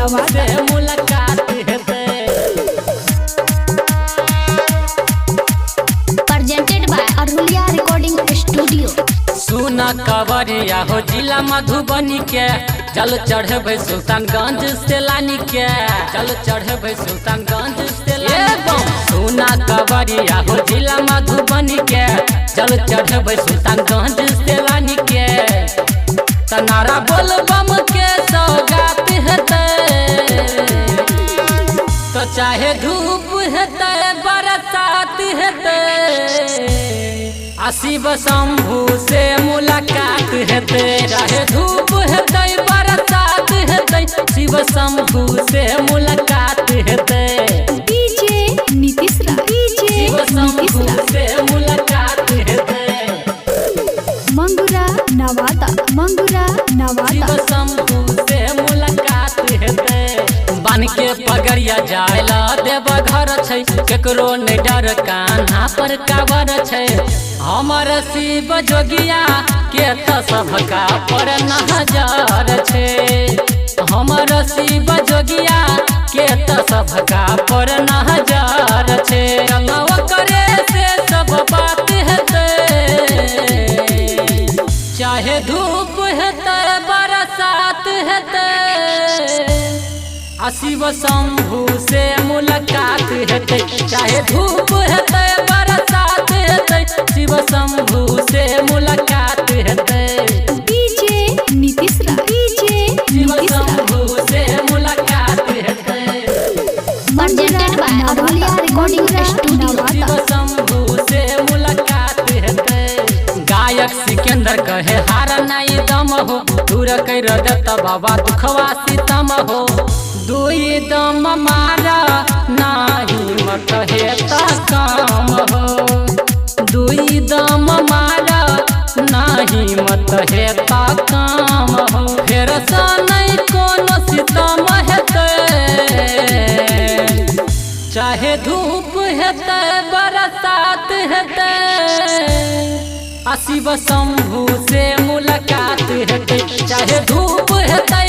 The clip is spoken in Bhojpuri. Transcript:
से मुलाकात हेतै। Presented by Arhulia Recording Studio। सुना कवरिया हो जिला मधुबनी के जल चढ़े सुल्तानगंज से लानी के जल चढ़े सुल्तानगंज से सुना कवरिया हो जिला मधुबनी के जल चढ़े सुल्तानगंज से लानी के तनारा बोल बम के सौगात हेतै तो चाहे धूप हेतै बरसात हेतै आ शिव शंभू से मुलाकात हेतै चाहे धूप हेतै बरसात हेतै शिव शंभू से मुलाकात हेतै डीजे नीतीश राज शिव शंभू से मुलाकात हेतै मंगुरा नवादा शिव शंभू से मुलाकात हेतै बन के पगड़िया जायला देव घर छै केकरो नहीं डर कान्हा पर कावर छै हमर शिव जोगिया के तो सबका पर नजर छै हमर शिव जोगिया के तो सबका पर नजर छै चलव करे से सब बात हेतै चाहे धूप हेतै बरसात हेतै आ शिव शंभू से मुलाकात हेतै चाहे धूप हेतै बरसात हेतै शिव शंभू से मुलाकात हेतै डीजे नीतीश राज शिव शंभू से मुलाकात हेतै presented by Arhulia Recording Studio। Shiv Shambhu से मुलाकात हेतै गायक सिकंदर कहे हार नहीं दम हो दूर कर दत बाबा दुखवा सितम हो दुई दम मारा नाही मत हेता काम हो दुई दम मारा नाही मत हेता काम हो फेर सा नहीं कोनो सितम हेतै चाहे धूप हेतै बरसात हेतै आ शिव शंभू से मुलाकात हेतै चाहे धूप हेतै